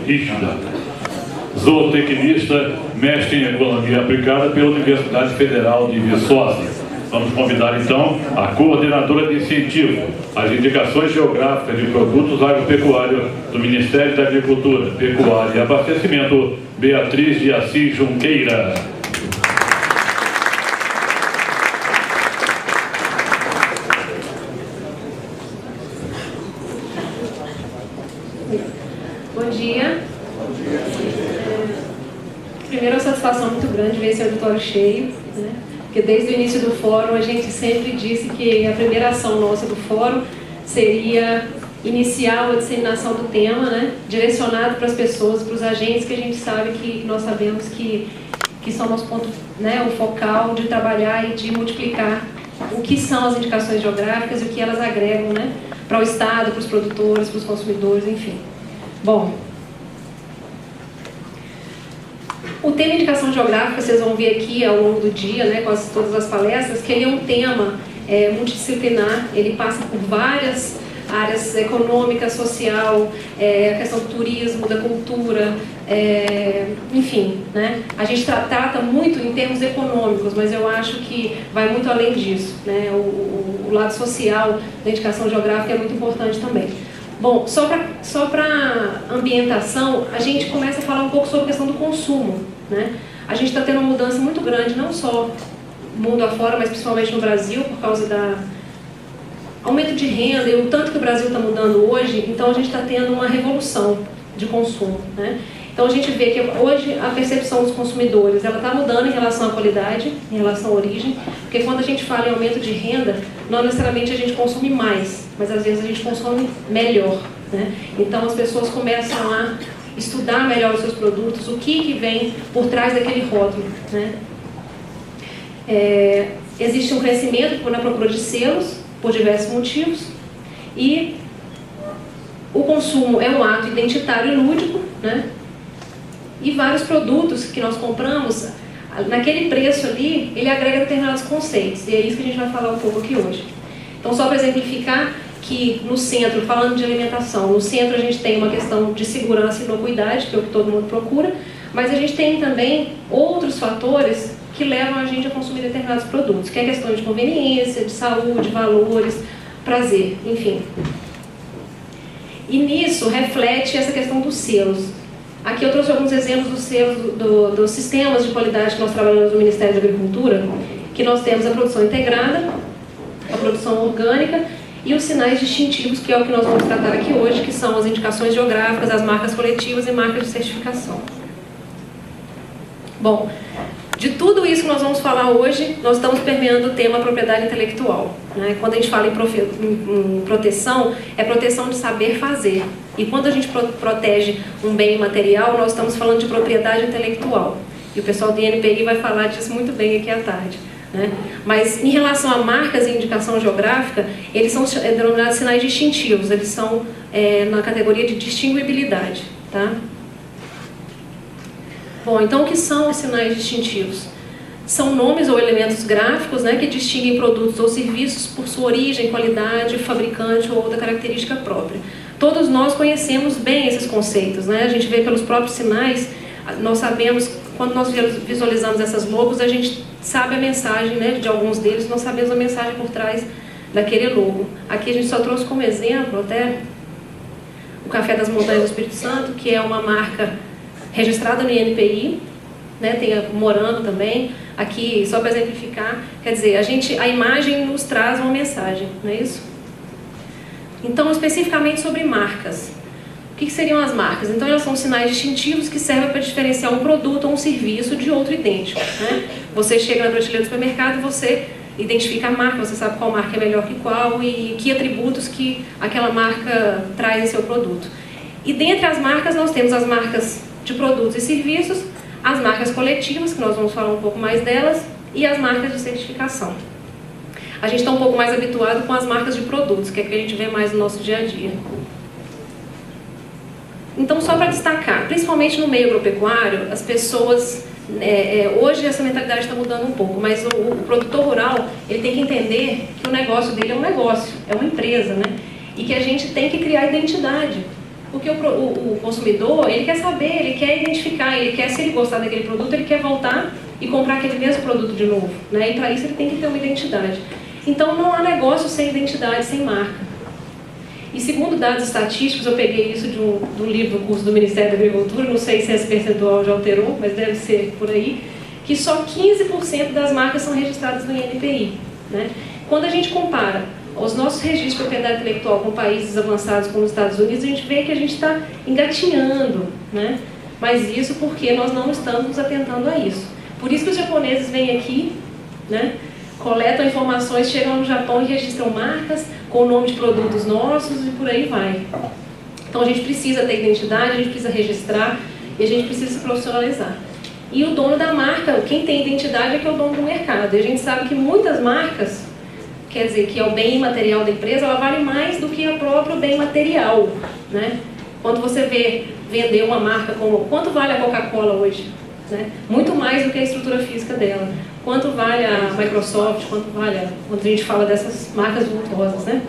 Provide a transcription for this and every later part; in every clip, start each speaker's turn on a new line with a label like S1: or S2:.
S1: rígida. Zootecnista, mestre em Economia Aplicada pela Universidade Federal de Viçosa. Vamos convidar, então, a coordenadora de incentivo às indicações geográficas de produtos agropecuários do Ministério da Agricultura, Pecuária e Abastecimento, Beatriz de Assis Junqueira.
S2: Bom dia. Primeiro, é uma satisfação muito grande ver esse auditório cheio, né? Porque desde o início do fórum a gente sempre disse que a primeira ação nossa do fórum seria iniciar a disseminação do tema, né? Direcionado para as pessoas, para os agentes que a gente sabe que nós sabemos que são nosso ponto, né? O focal de trabalhar e de multiplicar o que são as indicações geográficas e o que elas agregam, né? Para o Estado, para os produtores, para os consumidores, enfim. Bom, o tema indicação geográfica, vocês vão ver aqui ao longo do dia, né, com todas as palestras, que ele é um tema multidisciplinar, ele passa por várias áreas econômica, social, a questão do turismo, da cultura, enfim, né? A gente trata muito em termos econômicos, mas eu acho que vai muito além disso, né? O lado social da indicação geográfica é muito importante também. Bom, só para ambientação, a gente começa a falar um pouco sobre a questão do consumo, né? A gente está tendo uma mudança muito grande, não só mundo afora, mas principalmente no Brasil, por causa da aumento de renda e o tanto que o Brasil está mudando hoje. Então a gente está tendo uma revolução de consumo, né? Então a gente vê que hoje a percepção dos consumidores ela está mudando em relação à qualidade, em relação à origem, porque quando a gente fala em aumento de renda, não necessariamente a gente consome mais, mas às vezes a gente consome melhor, né? Então as pessoas começam a estudar melhor os seus produtos, o que vem por trás daquele rótulo, né? Existe um crescimento na procura de selos, por diversos motivos, e o consumo é um ato identitário e lúdico, né? E vários produtos que nós compramos, naquele preço ali, ele agrega determinados conceitos, e é isso que a gente vai falar um pouco aqui hoje. Então, só para exemplificar que no centro, falando de alimentação, no centro a gente tem uma questão de segurança e inocuidade, que é o que todo mundo procura, mas a gente tem também outros fatores que levam a gente a consumir determinados produtos, que é a questão de conveniência, de saúde, valores, prazer, enfim. E nisso reflete essa questão dos selos. Aqui eu trouxe alguns exemplos dos selos, dos sistemas de qualidade que nós trabalhamos no Ministério da Agricultura, que nós temos a produção integrada, a produção orgânica e os sinais distintivos, que é o que nós vamos tratar aqui hoje, que são as indicações geográficas, as marcas coletivas e marcas de certificação. Bom, de tudo isso que nós vamos falar hoje, nós estamos permeando o tema propriedade intelectual, né? Quando a gente fala em proteção, é proteção de saber fazer. E quando a gente protege um bem material, nós estamos falando de propriedade intelectual. E o pessoal do INPI vai falar disso muito bem aqui à tarde, né? Mas em relação a marcas e indicação geográfica, eles são denominados sinais distintivos, eles são na categoria de distinguibilidade, tá? Bom, então o que são os sinais distintivos? São nomes ou elementos gráficos, né, que distinguem produtos ou serviços por sua origem, qualidade, fabricante ou outra característica própria. Todos nós conhecemos bem esses conceitos, né? A gente vê pelos próprios sinais, nós sabemos, quando nós visualizamos essas logos, a gente sabe a mensagem, né, de alguns deles, nós sabemos a mensagem por trás daquele logo. Aqui a gente só trouxe como exemplo até o Café das Montanhas do Espírito Santo, que é uma marca registrada no INPI, né, tem morango também. Aqui, só para exemplificar, quer dizer, a imagem nos traz uma mensagem, não é isso? Então, especificamente sobre marcas. O que seriam as marcas? Então, elas são sinais distintivos que servem para diferenciar um produto ou um serviço de outro idêntico, né? Você chega na prateleira do supermercado e você identifica a marca, você sabe qual marca é melhor que qual e que atributos que aquela marca traz em seu produto. E dentre as marcas, nós temos as marcas de produtos e serviços, as marcas coletivas, que nós vamos falar um pouco mais delas, e as marcas de certificação. A gente está um pouco mais habituado com as marcas de produtos, que é o que a gente vê mais no nosso dia a dia. Então, só para destacar, principalmente no meio agropecuário, as pessoas, hoje essa mentalidade está mudando um pouco, mas o produtor rural, ele tem que entender que o negócio dele é um negócio, é uma empresa, né? E que a gente tem que criar identidade. Porque o consumidor, ele quer saber, ele quer identificar, ele quer, se ele gostar daquele produto, ele quer voltar e comprar aquele mesmo produto de novo, né? E para isso ele tem que ter uma identidade. Então não há negócio sem identidade, sem marca. E segundo dados estatísticos, eu peguei isso de um livro do curso do Ministério da Agricultura, não sei se esse percentual já alterou, mas deve ser por aí, que só 15% das marcas são registradas no INPI, né? Quando a gente compara os nossos registros de propriedade intelectual com países avançados como os Estados Unidos, a gente vê que a gente está engatinhando, né? Mas isso porque nós não estamos nos atentando a isso. Por isso que os japoneses vêm aqui, né? Coletam informações, chegam no Japão e registram marcas com o nome de produtos nossos e por aí vai. Então a gente precisa ter identidade, a gente precisa registrar e a gente precisa se profissionalizar. E o dono da marca, quem tem identidade é que é o dono do mercado. E a gente sabe que muitas marcas, quer dizer, que é o bem imaterial da empresa, ela vale mais do que o próprio bem material, né? Quando você vê vender uma marca como... Quanto vale a Coca-Cola hoje? Né? Muito mais do que a estrutura física dela. Quanto vale a Microsoft, quanto vale quando a gente fala dessas marcas vultuosas, né?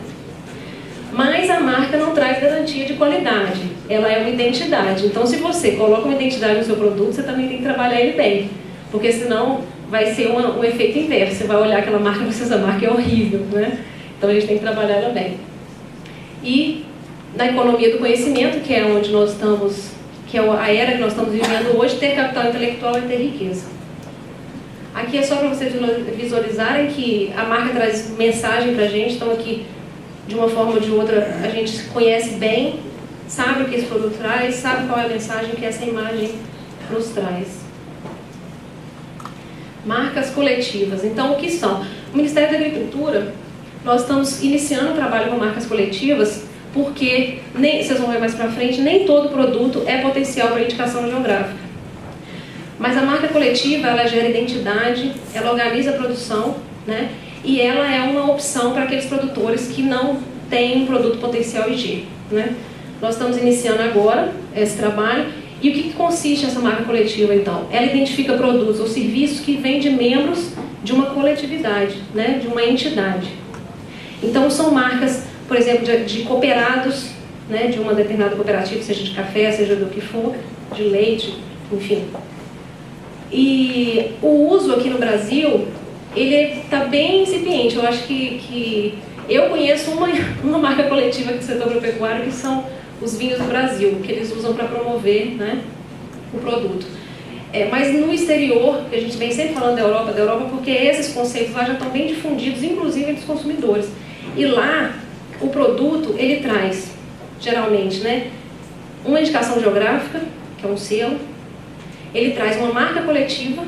S2: Mas a marca não traz garantia de qualidade, ela é uma identidade. Então, se você coloca uma identidade no seu produto, você também tem que trabalhar ele bem, porque senão vai ser um efeito inverso. Você vai olhar aquela marca e você, essa marca é horrível, né? Então a gente tem que trabalhar ela bem. E na economia do conhecimento, que é onde nós estamos, que é a era que nós estamos vivendo hoje, ter capital intelectual é ter riqueza. Aqui é só para vocês visualizarem que a marca traz mensagem para a gente. Então aqui, de uma forma ou de outra, a gente conhece bem, sabe o que esse produto traz, sabe qual é a mensagem que essa imagem nos traz. Marcas coletivas. Então, o que são? O Ministério da Agricultura, nós estamos iniciando um trabalho com marcas coletivas, porque, vocês vão ver mais para frente, nem todo produto é potencial para indicação geográfica. Mas a marca coletiva, ela gera identidade, ela organiza a produção, né? E ela é uma opção para aqueles produtores que não têm um produto potencial IG, né? Nós estamos iniciando agora esse trabalho. E o que consiste essa marca coletiva, então? Ela identifica produtos ou serviços que vêm de membros de uma coletividade, né? De uma entidade. Então, são marcas, por exemplo, de cooperados, né? De uma determinada cooperativa, seja de café, seja do que for, de leite, enfim. E o uso aqui no Brasil, ele está bem incipiente. Eu acho que eu conheço uma marca coletiva do setor agropecuário, que são os vinhos do Brasil, que eles usam para promover, né, o produto. Mas no exterior, que a gente vem sempre falando da Europa, porque esses conceitos lá já estão bem difundidos, inclusive entre os consumidores. E lá, o produto, ele traz, geralmente, né, uma indicação geográfica, que é um selo, ele traz uma marca coletiva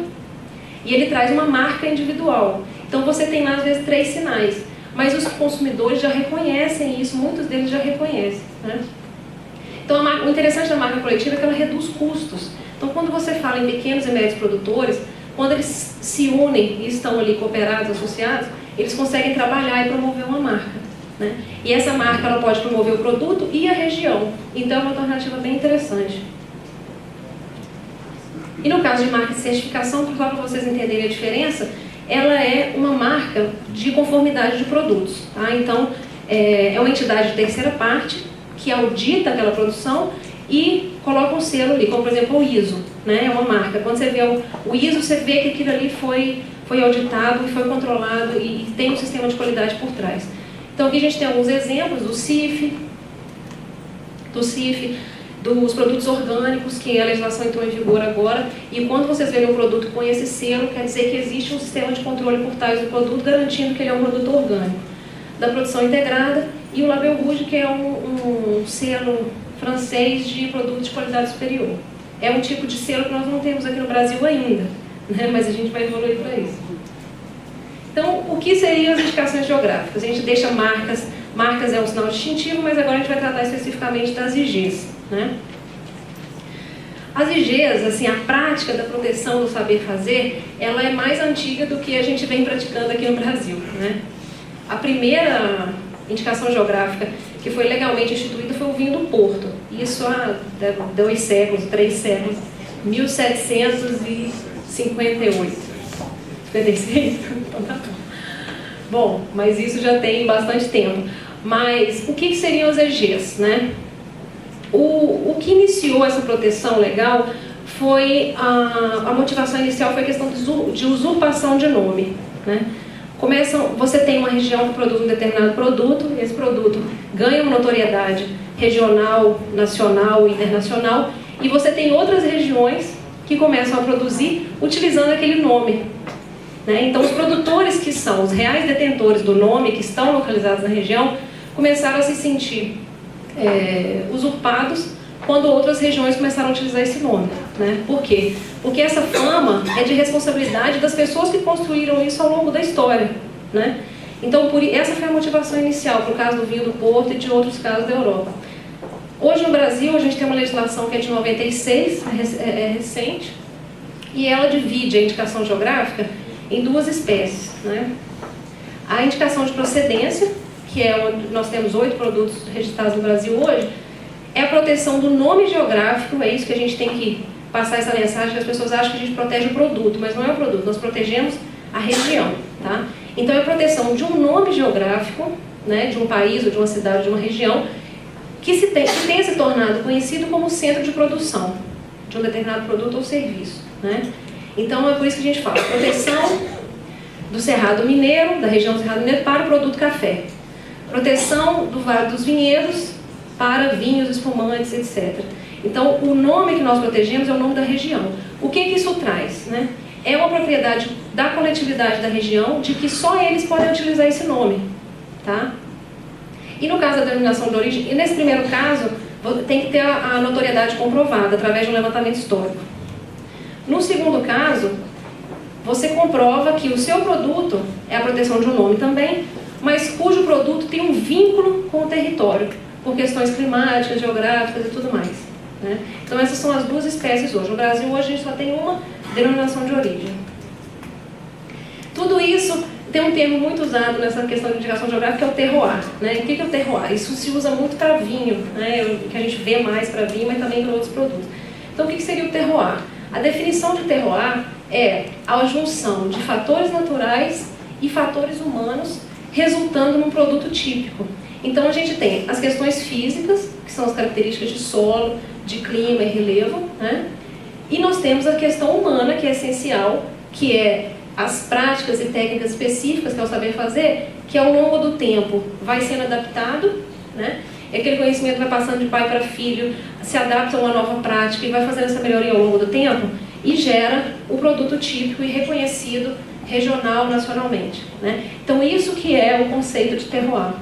S2: e ele traz uma marca individual. Então você tem lá, às vezes, 3 sinais, mas os consumidores já reconhecem isso, muitos deles já reconhecem, né? Então, o interessante da marca coletiva é que ela reduz custos. Então, quando você fala em pequenos e médios produtores, quando eles se unem e estão ali cooperados, associados, eles conseguem trabalhar e promover uma marca, né? E essa marca, ela pode promover o produto e a região. Então, é uma alternativa bem interessante. E no caso de marca de certificação, só para vocês entenderem a diferença, ela é uma marca de conformidade de produtos, tá? Então, é uma entidade de terceira parte que audita aquela produção e coloca um selo ali, como por exemplo o ISO, né? É uma marca. Quando você vê o ISO, você vê que aquilo ali foi auditado e foi controlado e tem um sistema de qualidade por trás. Então aqui a gente tem alguns exemplos do CIF, dos produtos orgânicos, que a legislação entrou em vigor agora, e quando vocês verem um produto com esse selo, quer dizer que existe um sistema de controle por trás do produto, garantindo que ele é um produto orgânico. Da produção integrada, e o Label Rouge, que é um selo francês de produto de qualidade superior. É um tipo de selo que nós não temos aqui no Brasil ainda, né? Mas a gente vai evoluir para isso. Então, o que seriam as indicações geográficas? A gente deixa marcas é um sinal distintivo, mas agora a gente vai tratar especificamente das IGs, né? As IGs, assim, a prática da proteção do saber fazer, ela é mais antiga do que a gente vem praticando aqui no Brasil, né? A primeira indicação geográfica que foi legalmente instituída foi o vinho do Porto. Isso há 2 séculos, 3 séculos, 1758. 56? Então tá bom. Bom, mas isso já tem bastante tempo. Mas o que seriam as EGs, né? O que iniciou essa proteção legal foi a motivação inicial foi a questão de usurpação de nome, né? Você tem uma região que produz um determinado produto, esse produto ganha uma notoriedade regional, nacional e internacional, e você tem outras regiões que começam a produzir utilizando aquele nome, né? Então, os produtores que são os reais detentores do nome, que estão localizados na região, começaram a se sentir usurpados quando outras regiões começaram a utilizar esse nome, né? Por quê? Porque essa fama é de responsabilidade das pessoas que construíram isso ao longo da história, né? Então, essa foi a motivação inicial para o caso do vinho do Porto e de outros casos da Europa. Hoje no Brasil a gente tem uma legislação que é de 96, é recente, e ela divide a indicação geográfica em duas espécies, né? A indicação de procedência, que é onde nós temos 8 produtos registrados no Brasil hoje, é a proteção do nome geográfico, é isso que a gente tem que passar essa mensagem, que as pessoas acham que a gente protege o produto, mas não é o produto, nós protegemos a região, tá? Então é a proteção de um nome geográfico, né, de um país ou de uma cidade, de uma região, que tenha se tornado conhecido como centro de produção de um determinado produto ou serviço, né? Então é por isso que a gente fala, proteção do Cerrado Mineiro, da região do Cerrado Mineiro para o produto café. Proteção do Vale dos Vinhedos para vinhos, espumantes, etc. Então, o nome que nós protegemos é o nome da região. O que isso traz, né? É uma propriedade da coletividade da região de que só eles podem utilizar esse nome, tá? E no caso da denominação de origem, e nesse primeiro caso, tem que ter a notoriedade comprovada através de um levantamento histórico. No segundo caso, você comprova que o seu produto é a proteção de um nome também, mas cujo produto tem um vínculo com o território, por questões climáticas, geográficas e tudo mais, né? Então essas são as duas espécies hoje. No Brasil hoje a gente só tem uma denominação de origem. Tudo isso tem um termo muito usado nessa questão de indicação geográfica, que é o terroir, né? O que é o terroir? Isso se usa muito para vinho, né? Que a gente vê mais para vinho, mas também para outros produtos. Então o que seria o terroir? A definição de terroir é a junção de fatores naturais e fatores humanos resultando num produto típico. Então a gente tem as questões físicas, que são as características de solo, de clima e relevo, né? E nós temos a questão humana, que é essencial, que é as práticas e técnicas específicas, que é o saber fazer, que ao longo do tempo vai sendo adaptado, né? E aquele conhecimento vai passando de pai para filho, se adapta a uma nova prática e vai fazendo essa melhoria ao longo do tempo e gera o produto típico e reconhecido regional, nacionalmente, né? Então isso que é o conceito de terroir.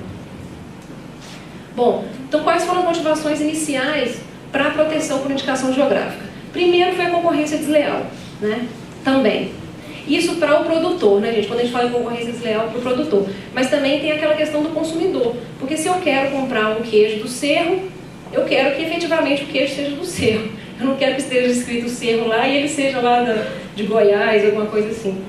S2: Bom, então quais foram as motivações iniciais para a proteção por indicação geográfica? Primeiro foi a concorrência desleal, né? Também. Isso para o produtor, né, gente? Quando a gente fala em concorrência desleal para o produtor. Mas também tem aquela questão do consumidor. Porque se eu quero comprar um queijo do Cerro, eu quero que efetivamente o queijo seja do Cerro. Eu não quero que esteja escrito Cerro lá e ele seja lá de Goiás, alguma coisa assim.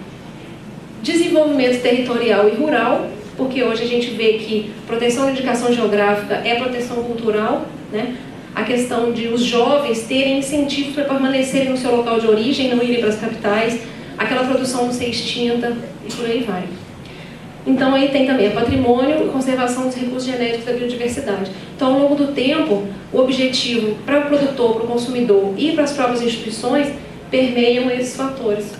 S2: Desenvolvimento territorial e rural, porque hoje a gente vê que proteção de indicação geográfica é proteção cultural, né? A questão de os jovens terem incentivos para permanecerem no seu local de origem, não irem para as capitais, aquela produção não ser extinta e por aí vai. Então aí tem também patrimônio e conservação dos recursos genéticos da biodiversidade. Então ao longo do tempo, o objetivo para o produtor, para o consumidor e para as próprias instituições permeiam esses fatores.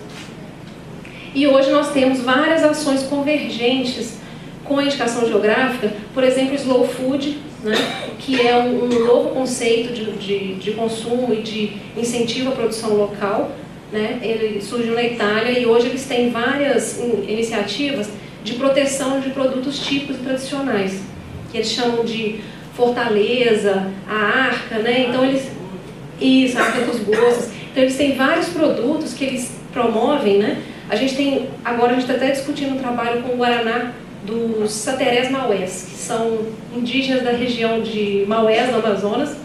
S2: E hoje nós temos várias ações convergentes com a indicação geográfica, por exemplo, slow food, né, que é um novo conceito de consumo e de incentivo à produção local, né? Ele surgiu na Itália e hoje eles têm várias iniciativas de proteção de produtos típicos e tradicionais, que eles chamam de Fortaleza, a Arca, né? Então a Arca dos Gostos. Então eles têm vários produtos que eles promovem, né? Agora a gente está até discutindo um trabalho com o Guaraná dos Saterés Maués, que são indígenas da região de Maués, no Amazonas,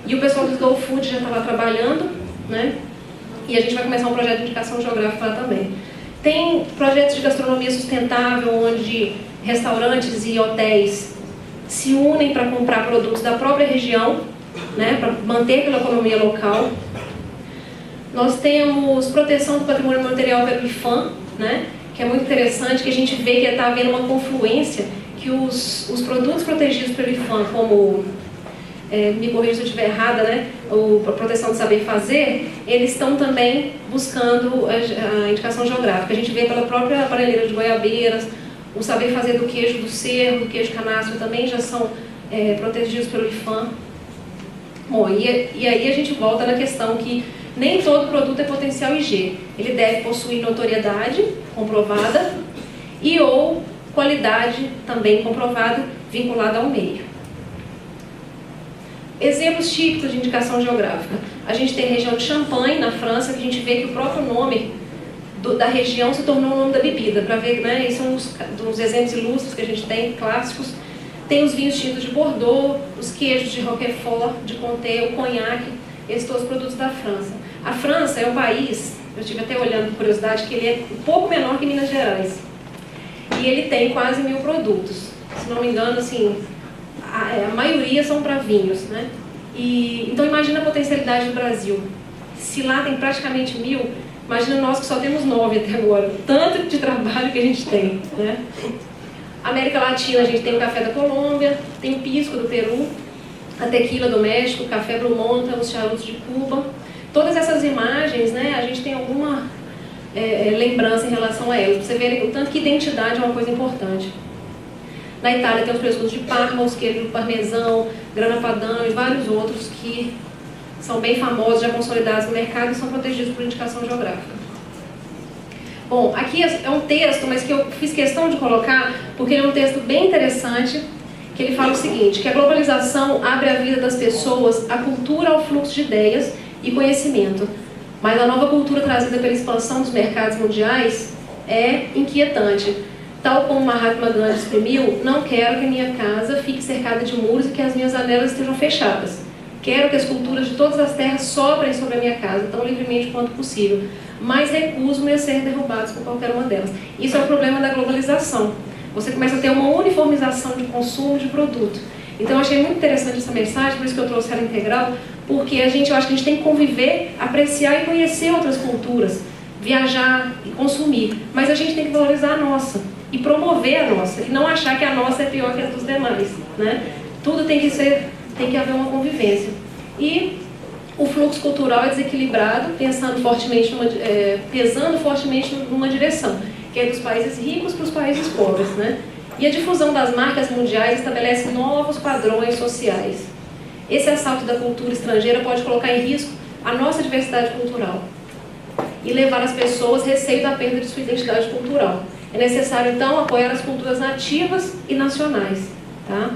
S2: e o pessoal do Slow Food já está lá trabalhando, né? E a gente vai começar um projeto de indicação geográfica lá também. Tem projetos de gastronomia sustentável, onde restaurantes e hotéis se unem para comprar produtos da própria região, né, para manter aquela economia local. Nós temos proteção do patrimônio material pelo IPHAN, né, que é muito interessante, que a gente vê que está havendo uma confluência, que os produtos protegidos pelo IPHAN, como me corrija se eu estiver errada, né? A proteção do saber fazer, eles estão também buscando a indicação geográfica. A gente vê pela própria aparelheira de goiabeiras, o saber fazer do queijo do cerro, do queijo canastro também já são protegidos pelo IFAM. Bom, e aí a gente volta na questão que nem todo produto é potencial IG. Ele deve possuir notoriedade comprovada e ou qualidade também comprovada, vinculada ao meio. Exemplos típicos de indicação geográfica. A gente tem a região de Champagne, na França, que a gente vê que o próprio nome da região se tornou o nome da bebida. Para ver, né, esses são dos exemplos ilustres que a gente tem, clássicos. Tem os vinhos tintos de Bordeaux, os queijos de Roquefort, de Comté, o conhaque, esses todos os produtos da França. A França é um país, eu estive até olhando por curiosidade, que ele é um pouco menor que Minas Gerais. E ele tem quase 1000 produtos. Se não me engano, assim, a maioria são para vinhos, né? Então imagina a potencialidade do Brasil. Se lá tem praticamente 1000, imagina nós que só temos 9 até agora. Tanto de trabalho que a gente tem, né? América Latina, a gente tem o café da Colômbia, tem o pisco do Peru, a tequila do México, o café Blue Mountain, os charutos de Cuba. Todas essas imagens, né, a gente tem alguma lembrança em relação a elas. Pra você verem o tanto que identidade é uma coisa importante. Na Itália tem os presuntos de Parma, os queijos do parmesão, grana padano e vários outros que são bem famosos, já consolidados no mercado e são protegidos por indicação geográfica. Bom, aqui é um texto, mas que eu fiz questão de colocar, porque ele é um texto bem interessante, que ele fala o seguinte, que a globalização abre a vida das pessoas à cultura, ao fluxo de ideias e conhecimento. Mas a nova cultura trazida pela expansão dos mercados mundiais é inquietante. Tal como Mahatma Gandhi exprimiu, não quero que minha casa fique cercada de muros e que as minhas janelas estejam fechadas. Quero que as culturas de todas as terras soprem sobre a minha casa, tão livremente quanto possível, mas recuso-me a ser derrubados por qualquer uma delas. Isso é o problema da globalização. Você começa a ter uma uniformização de consumo de produto. Então eu achei muito interessante essa mensagem, por isso que eu trouxe ela integral, porque eu acho que a gente tem que conviver, apreciar e conhecer outras culturas, viajar e consumir, mas a gente tem que valorizar a nossa e promover a nossa, e não achar que a nossa é pior que a dos demais, né? Tudo tem que haver uma convivência. E o fluxo cultural é desequilibrado, pesando fortemente numa direção, que é dos países ricos para os países pobres, né? E a difusão das marcas mundiais estabelece novos padrões sociais. Esse assalto da cultura estrangeira pode colocar em risco a nossa diversidade cultural e levar as pessoas receio da perda de sua identidade cultural. É necessário, então, apoiar as culturas nativas e nacionais. Tá?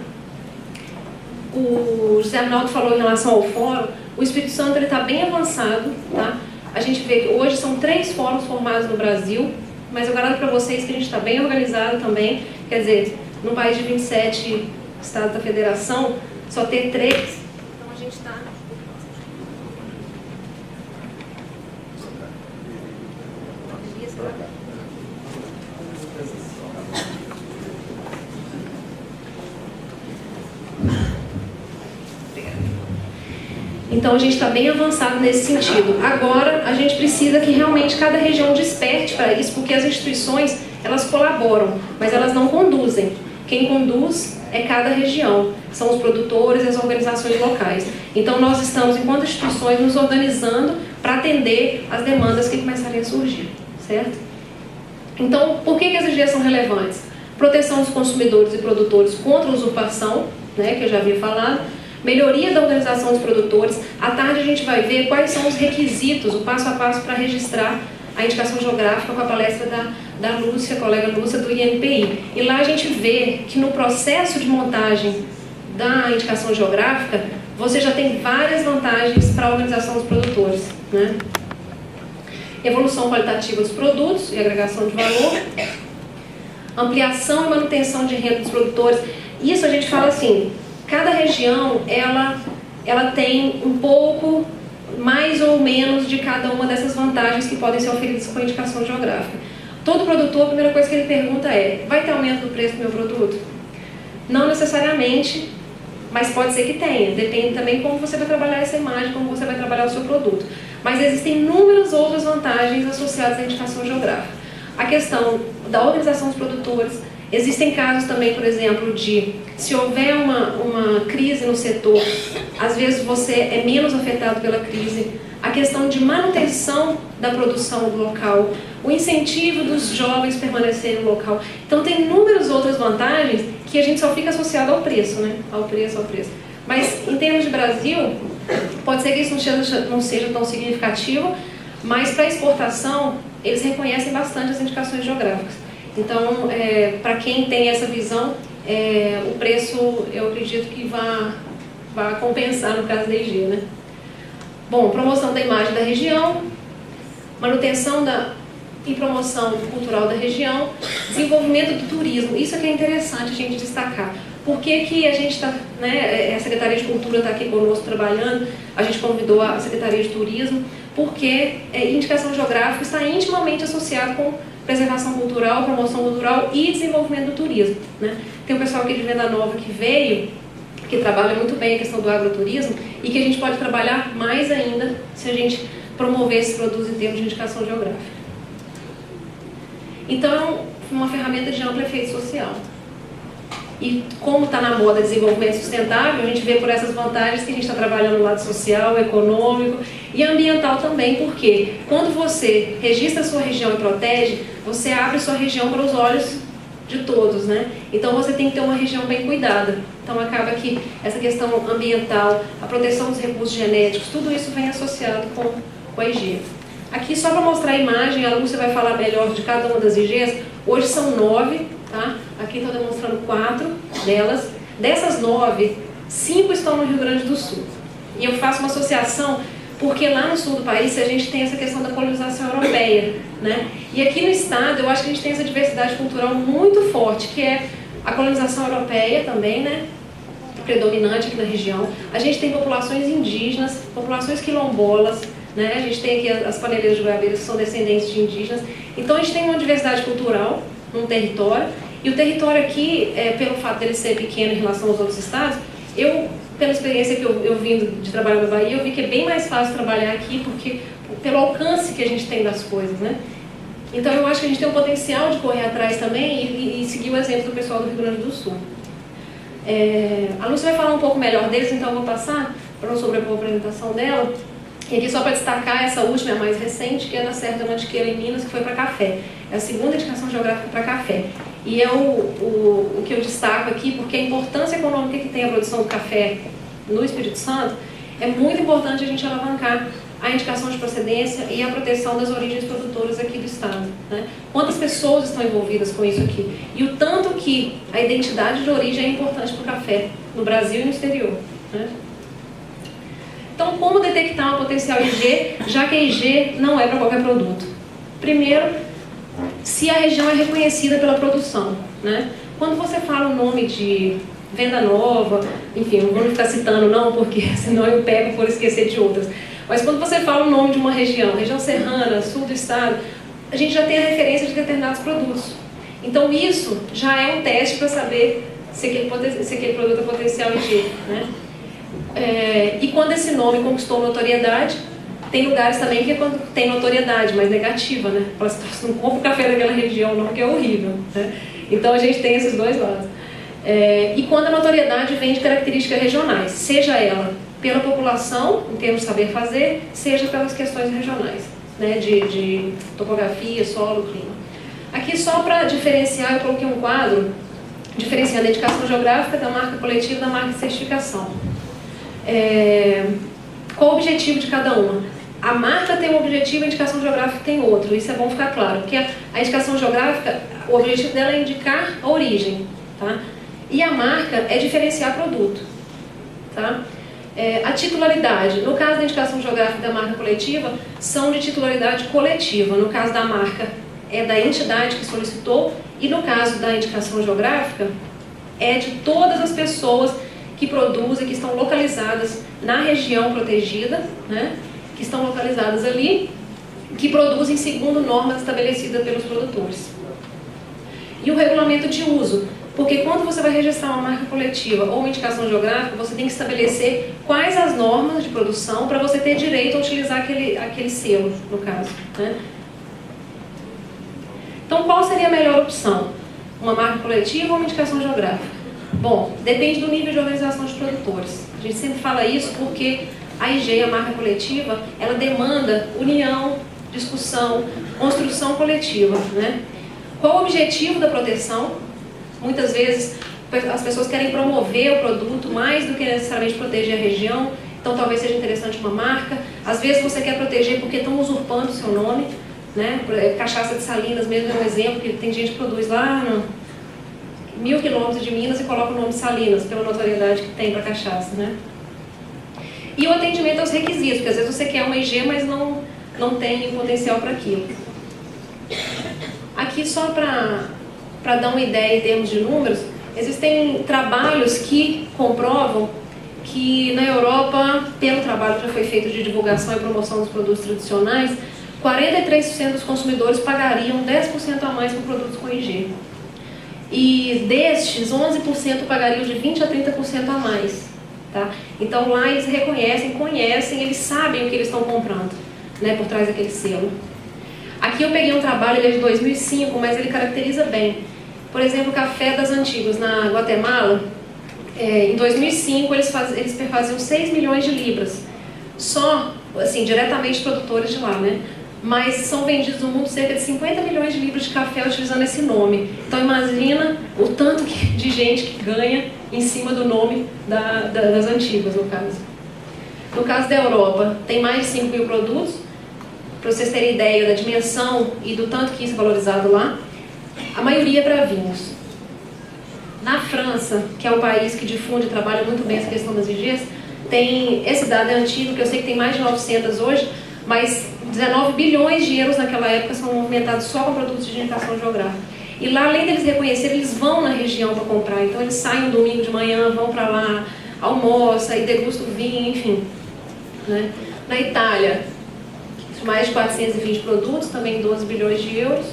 S2: O José Arnaldo falou em relação ao fórum. O Espírito Santo está bem avançado. Tá? A gente vê que hoje são 3 fóruns formados no Brasil, mas eu garanto para vocês que a gente está bem organizado também. Quer dizer, num país de 27 estados da federação, só ter 3. Então a gente está... Então a gente está bem avançado nesse sentido. Agora a gente precisa que realmente cada região desperte para isso, porque as instituições elas colaboram, mas elas não conduzem. Quem conduz é cada região, são os produtores e as organizações locais. Então nós estamos, enquanto instituições, nos organizando para atender as demandas que começarem a surgir, certo? Então, por que as IGs são relevantes? Proteção dos consumidores e produtores contra a usurpação, né, que eu já havia falado, melhoria da organização dos produtores. À tarde a gente vai ver quais são os requisitos, o passo a passo para registrar a indicação geográfica com a palestra da Lúcia, colega Lúcia, do INPI. E lá a gente vê que no processo de montagem da indicação geográfica, você já tem várias vantagens para a organização dos produtores, né? Evolução qualitativa dos produtos e agregação de valor, ampliação e manutenção de renda dos produtores. Isso a gente fala assim, cada região ela tem um pouco mais ou menos de cada uma dessas vantagens que podem ser oferidas com a indicação geográfica. Todo produtor, a primeira coisa que ele pergunta é: vai ter aumento do preço do meu produto? Não necessariamente, mas pode ser que tenha. Depende também como você vai trabalhar essa imagem, como você vai trabalhar o seu produto. Mas existem inúmeras outras vantagens associadas à indicação geográfica. A questão da organização dos produtores, Existem casos também, por exemplo, de se houver uma crise no setor, às vezes você é menos afetado pela crise. A questão de manutenção da produção do local, o incentivo dos jovens permanecerem no local. Então tem inúmeras outras vantagens que a gente só fica associado ao preço, né? Ao preço. Mas em termos de Brasil, pode ser que isso não seja tão significativo, mas para exportação, eles reconhecem bastante as indicações geográficas. Então, para quem tem essa visão, o preço, eu acredito que vai compensar no caso da IG, né? Bom, promoção da imagem da região, manutenção e promoção cultural da região, desenvolvimento do turismo. Isso é que é interessante a gente destacar. Por que a gente está, né, a Secretaria de Cultura está aqui conosco trabalhando, a gente convidou a Secretaria de Turismo, porque indicação geográfica está intimamente associada com preservação cultural, promoção cultural e desenvolvimento do turismo, né? Tem um pessoal aqui de Venda Nova que veio, que trabalha muito bem a questão do agroturismo e que a gente pode trabalhar mais ainda se a gente promover esses produtos em termos de indicação geográfica. Então, é uma ferramenta de amplo efeito social. E como está na moda desenvolvimento sustentável, a gente vê por essas vantagens que a gente está trabalhando no lado social, econômico e ambiental também, porque quando você registra a sua região e protege, você abre sua região para os olhos de todos, né? Então você tem que ter uma região bem cuidada. Então acaba que essa questão ambiental, a proteção dos recursos genéticos, tudo isso vem associado com a IG. Aqui só para mostrar a imagem, a Lúcia vai falar melhor de cada uma das IGs. Hoje são 9, tá? Aqui estou demonstrando 4 delas. Dessas 9, 5 estão no Rio Grande do Sul. E eu faço uma associação porque lá no sul do país a gente tem essa questão da colonização europeia, né? E aqui no estado eu acho que a gente tem essa diversidade cultural muito forte, que é a colonização europeia também, né? Predominante aqui na região. A gente tem populações indígenas, populações quilombolas, né? A gente tem aqui as paneleiras de goiabeiras que são descendentes de indígenas. Então a gente tem uma diversidade cultural num território. E o território aqui, pelo fato dele ser pequeno em relação aos outros estados, pela experiência que eu vim de trabalhar na Bahia, eu vi que é bem mais fácil trabalhar aqui, porque pelo alcance que a gente tem das coisas, né? Então eu acho que a gente tem um potencial de correr atrás também e seguir o exemplo do pessoal do Rio Grande do Sul. A Lúcia vai falar um pouco melhor deles, então eu vou passar para não sobrepor a apresentação dela. E aqui só para destacar essa última, a mais recente, que é na Serra da Mantiqueira, em Minas, que foi para café. É a segunda indicação geográfica para café. E é o que eu destaco aqui, porque a importância econômica que tem a produção do café no Espírito Santo, é muito importante a gente alavancar a indicação de procedência e a proteção das origens produtoras aqui do estado, né? Quantas pessoas estão envolvidas com isso aqui? E o tanto que a identidade de origem é importante para o café, no Brasil e no exterior, né? Então, como detectar uma potencial IG, já que a IG não é para qualquer produto? Primeiro, se a região é reconhecida pela produção, né? Quando você fala o nome de Venda Nova, enfim, não vou ficar citando não, porque senão eu pego por esquecer de outras. Mas quando você fala o nome de uma região, região serrana, sul do estado, a gente já tem a referência de determinados produtos. Então isso já é um teste para saber se aquele produto é potencial IG, né? E quando esse nome conquistou notoriedade, tem lugares também que tem notoriedade, mas negativa, né? Fala assim, não compra o café daquela região não, porque é horrível, né? Então a gente tem esses dois lados. E quando a notoriedade vem de características regionais, seja ela pela população, em termos de saber fazer, seja pelas questões regionais, né? De topografia, solo, clima. Aqui só para diferenciar, eu coloquei um quadro diferenciando a indicação geográfica da marca coletiva e da marca de certificação. Qual o objetivo de cada uma? A marca tem um objetivo, a indicação geográfica tem outro. Isso é bom ficar claro, porque a indicação geográfica, o objetivo dela é indicar a origem, tá? E a marca é diferenciar produto, tá? A titularidade, no caso da indicação geográfica da marca coletiva, são de titularidade coletiva. No caso da marca, é da entidade que solicitou, e no caso da indicação geográfica, é de todas as pessoas que produzem, que estão localizadas na região protegida, né? Que estão localizadas ali, que produzem segundo normas estabelecidas pelos produtores. E o regulamento de uso, porque quando você vai registrar uma marca coletiva ou uma indicação geográfica, você tem que estabelecer quais as normas de produção para você ter direito a utilizar aquele selo, no caso, né? Então, qual seria a melhor opção? Uma marca coletiva ou uma indicação geográfica? Bom, depende do nível de organização dos produtores. A gente sempre fala isso porque a IG, a marca coletiva, ela demanda união, discussão, construção coletiva, né? Qual o objetivo da proteção? Muitas vezes as pessoas querem promover o produto mais do que necessariamente proteger a região, então talvez seja interessante uma marca. Às vezes você quer proteger porque estão usurpando o seu nome, né? Cachaça de Salinas mesmo é um exemplo, que tem gente que produz lá no 1000 quilômetros de Minas e coloca o nome Salinas, pela notoriedade que tem para cachaça, né? E o atendimento aos requisitos, porque às vezes você quer uma IG, mas não tem potencial para aquilo. Aqui só para dar uma ideia em termos de números, existem trabalhos que comprovam que na Europa, pelo trabalho que já foi feito de divulgação e promoção dos produtos tradicionais, 43% dos consumidores pagariam 10% a mais por produtos com IG. E destes, 11% pagariam de 20% a 30% a mais. Tá? Então lá eles reconhecem, conhecem, eles sabem o que eles estão comprando, né, por trás daquele selo. Aqui eu peguei um trabalho, ele é de 2005, mas ele caracteriza bem. Por exemplo, o Café das Antigas, na Guatemala, em 2005 eles faziam 6 milhões de libras. Só, assim, diretamente produtores de lá, né? Mas são vendidos no mundo cerca de 50 milhões de libras de café utilizando esse nome. Então imagina o tanto de gente que ganha em cima do nome das antigas, no caso. No caso da Europa, tem mais de 5 mil produtos. Para vocês terem ideia da dimensão e do tanto que isso é valorizado lá, a maioria é para vinhos. Na França, que é um país que difunde e trabalha muito bem essa questão das IGs, tem, esse dado é antigo, que eu sei que tem mais de 900 hoje, mas 19 bilhões de euros naquela época são movimentados só com produtos de indicação geográfica. E lá, além deles reconhecerem, eles vão na região para comprar. Então eles saem um domingo de manhã, vão para lá, almoçam e degustam o vinho, enfim. Né? Na Itália, mais de 420 produtos, também 12 bilhões de euros.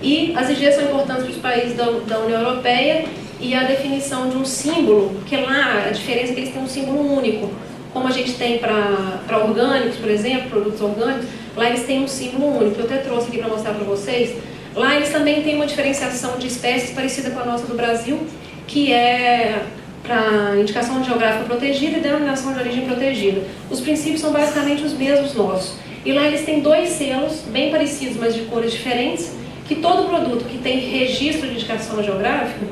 S2: E as IGs são importantes para os países da União Europeia e a definição de um símbolo, porque lá a diferença é que eles têm um símbolo único. Como a gente tem para orgânicos, por exemplo, produtos orgânicos, lá eles têm um símbolo único. Eu até trouxe aqui para mostrar para vocês. Lá eles também têm uma diferenciação de espécies parecida com a nossa do Brasil, que é para indicação geográfica protegida e denominação de origem protegida. Os princípios são basicamente os mesmos nossos. E lá eles têm 2 selos, bem parecidos, mas de cores diferentes, que todo produto que tem registro de indicação geográfica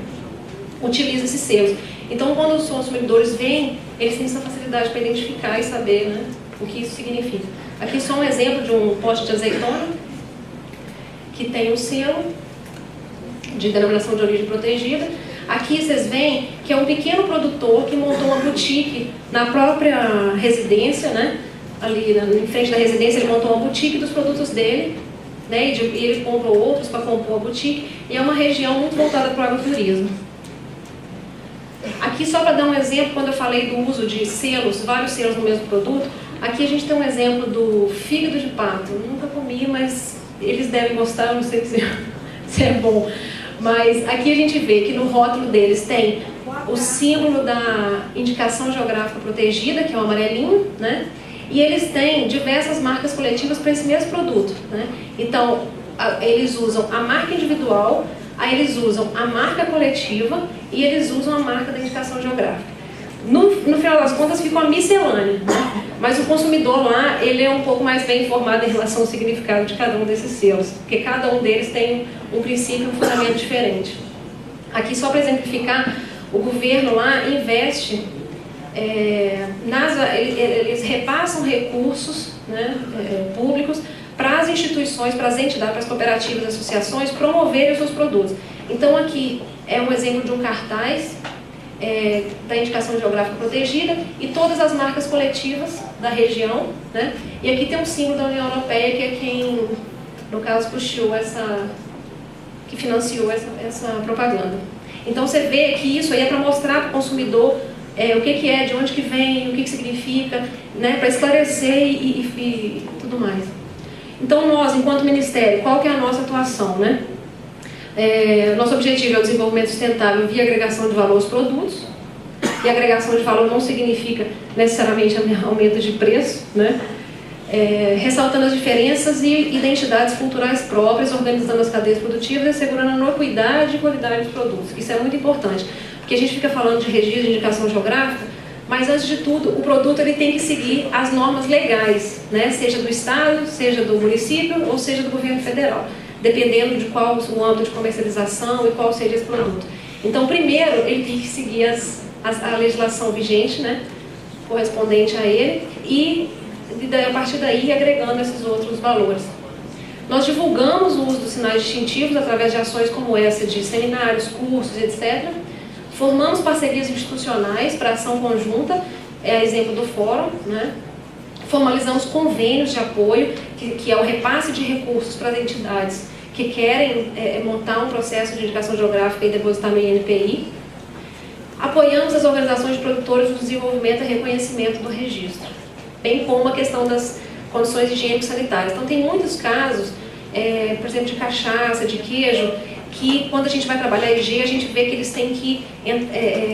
S2: utiliza esses selos. Então, quando os consumidores veem, eles têm essa facilidade para identificar e saber, né, o que isso significa. Aqui só um exemplo de um pote de azeitona, que tem um selo de denominação de origem protegida. Aqui vocês veem que é um pequeno produtor que montou uma boutique na própria residência, né? Ali em frente da residência ele montou uma boutique dos produtos dele, né? E ele comprou outros para compor a boutique. E é uma região muito voltada para o agroturismo. Aqui só para dar um exemplo, quando eu falei do uso de selos, vários selos no mesmo produto, aqui a gente tem um exemplo do fígado de pato. Eu nunca comi, mas eles devem gostar, eu não sei se é bom. Mas aqui a gente vê que no rótulo deles tem o símbolo da indicação geográfica protegida, que é o amarelinho, né? E eles têm diversas marcas coletivas para esse mesmo produto, né? Então, eles usam a marca individual, aí eles usam a marca coletiva e eles usam a marca da indicação geográfica. No final das contas, fica uma miscelânea, né? Mas o consumidor lá, ele é um pouco mais bem informado em relação ao significado de cada um desses selos, porque cada um deles tem um princípio e um fundamento diferente. Aqui, só para exemplificar, o governo lá investe, eles repassam recursos, né, públicos para as instituições, para as entidades, para as cooperativas, associações, promoverem os seus produtos. Então aqui é um exemplo de um cartaz da indicação geográfica protegida e todas as marcas coletivas da região, né? E aqui tem um símbolo da União Europeia, que é quem, no caso, puxou que financiou essa propaganda. Então você vê que isso aí é para mostrar para o consumidor o que é, de onde que vem, o que significa, né? Para esclarecer e tudo mais. Então nós, enquanto Ministério, qual que é a nossa atuação, né? Nosso objetivo é o desenvolvimento sustentável via agregação de valor aos produtos. E agregação de valor não significa necessariamente aumento de preço, né? ressaltando as diferenças e identidades culturais próprias, organizando as cadeias produtivas e assegurando a inocuidade e qualidade dos produtos. Isso é muito importante, porque a gente fica falando de registro de indicação geográfica, mas antes de tudo, o produto ele tem que seguir as normas legais, né? Seja do Estado, seja do município ou seja do governo federal, dependendo de qual o âmbito de comercialização e qual seja esse produto. Então, primeiro, ele tem que seguir a legislação vigente, né? Correspondente a ele, e a partir daí agregando esses outros valores. Nós divulgamos o uso dos sinais distintivos através de ações como essa de seminários, cursos, etc. Formamos parcerias institucionais para ação conjunta, exemplo do fórum, né? Formalizamos convênios de apoio, que é o repasse de recursos para as entidades que querem montar um processo de indicação geográfica e depositar no INPI. Apoiamos as organizações de produtores no desenvolvimento e reconhecimento do registro, bem como a questão das condições higiênico-sanitárias. Então, tem muitos casos, por exemplo, de cachaça, de queijo, que quando a gente vai trabalhar IG, a gente vê que eles têm que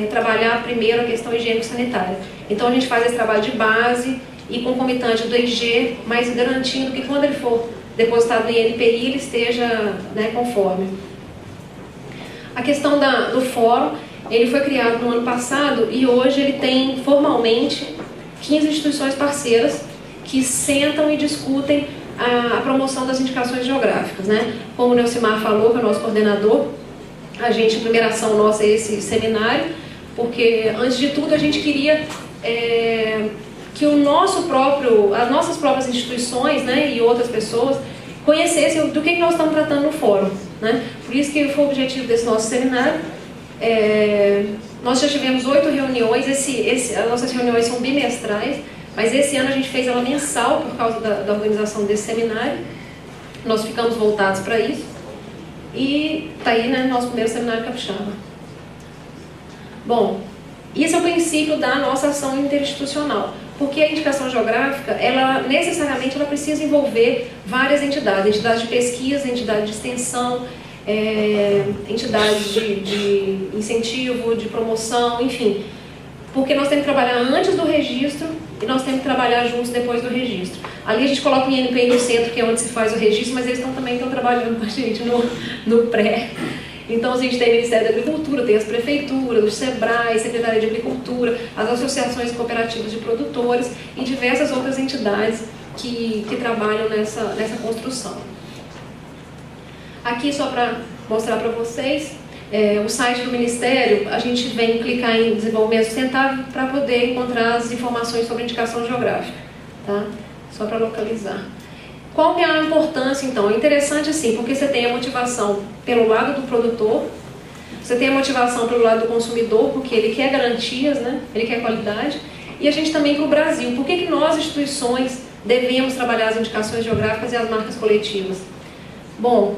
S2: trabalhar primeiro a questão higiênico-sanitária. Então, a gente faz esse trabalho de base e concomitante do IG, mas garantindo que quando ele for depositado no INPI, ele esteja, né, conforme. A questão do fórum, ele foi criado no ano passado e hoje ele tem formalmente 15 instituições parceiras que sentam e discutem a promoção das indicações geográficas, né? Como o Nelcimar falou, que é o nosso coordenador, a primeira ação nossa é esse seminário, porque antes de tudo a gente queria que as nossas próprias instituições, né, e outras pessoas conhecessem do que nós estamos tratando no fórum, né? Por isso que foi o objetivo desse nosso seminário. Nós já tivemos 8 reuniões, as nossas reuniões são bimestrais, mas esse ano a gente fez ela mensal por causa da organização desse seminário. Nós ficamos voltados para isso. E está aí, né, nosso primeiro seminário capixaba. Bom, esse é o princípio da nossa ação interinstitucional, porque a indicação geográfica, ela necessariamente precisa envolver várias entidades de pesquisa, entidade de extensão, entidades de incentivo, de promoção, enfim. Porque nós temos que trabalhar antes do registro e nós temos que trabalhar juntos depois do registro. Ali a gente coloca o INPI no centro, que é onde se faz o registro, mas eles também estão trabalhando com a gente no pré. Então a gente tem o Ministério da Agricultura, tem as prefeituras, o SEBRAE, Secretaria de Agricultura, as associações cooperativas de produtores e diversas outras entidades que trabalham nessa construção. Aqui, só para mostrar para vocês, o site do Ministério, a gente vem clicar em Desenvolvimento Sustentável para poder encontrar as informações sobre indicação geográfica, tá? Só para localizar. Qual que é a importância, então? É interessante, assim, porque você tem a motivação pelo lado do produtor, você tem a motivação pelo lado do consumidor, porque ele quer garantias, né? Ele quer qualidade, e a gente também para o Brasil. Por que nós, instituições, devemos trabalhar as indicações geográficas e as marcas coletivas? Bom,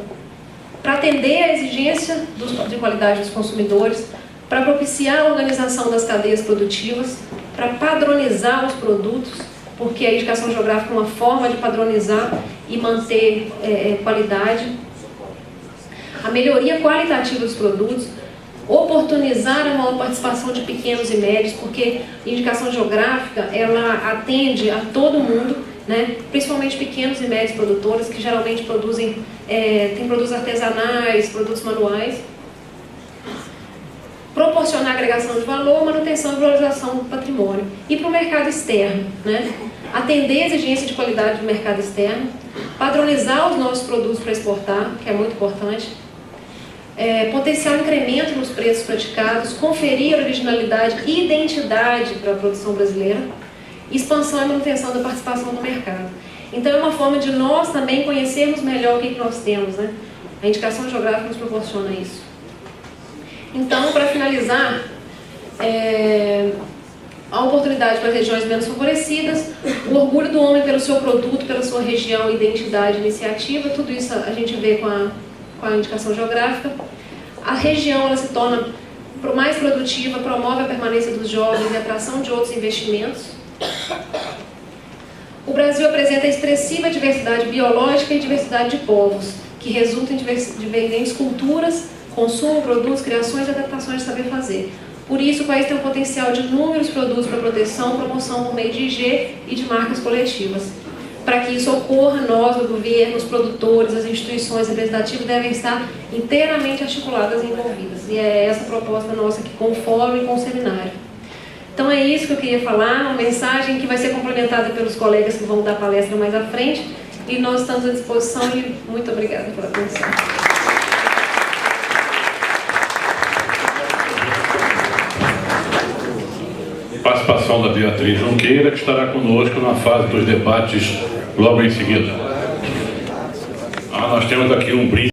S2: para atender à exigência de qualidade dos consumidores, para propiciar a organização das cadeias produtivas, para padronizar os produtos, porque a indicação geográfica é uma forma de padronizar e manter qualidade, a melhoria qualitativa dos produtos, oportunizar a maior participação de pequenos e médios, porque a indicação geográfica ela atende a todo mundo, né? Principalmente pequenos e médios produtores, que geralmente produzem, tem produtos artesanais, produtos manuais. Proporcionar agregação de valor, manutenção e valorização do patrimônio. E para o mercado externo, né? Atender a exigência de qualidade do mercado externo, padronizar os nossos produtos para exportar, que é muito importante, potenciar incremento nos preços praticados, conferir originalidade e identidade para a produção brasileira, expansão e manutenção da participação no mercado. Então é uma forma de nós também conhecermos melhor o que nós temos, né? A indicação geográfica nos proporciona isso. Então, para finalizar, a oportunidade para as regiões menos favorecidas, o orgulho do homem pelo seu produto, pela sua região, identidade, iniciativa, tudo isso a gente vê com a indicação geográfica. A região ela se torna mais produtiva, promove a permanência dos jovens e a atração de outros investimentos. O Brasil apresenta expressiva diversidade biológica e diversidade de povos, que resulta em diferentes culturas, consumo, produtos, criações e adaptações de saber fazer. Por isso, o país tem um potencial de inúmeros produtos para proteção, promoção por meio de IG e de marcas coletivas. para que isso ocorra, nós, o governo, os produtores, as instituições representativas devem estar inteiramente articuladas e envolvidas. E é essa a proposta nossa aqui com o fórum e com o seminário. Então é isso que eu queria falar, uma mensagem que vai ser complementada pelos colegas que vão dar palestra mais à frente, e nós estamos à disposição e muito obrigada pela atenção.
S1: Participação da Beatriz Junqueira, que estará conosco na fase dos debates logo em seguida. Nós temos aqui um brinde.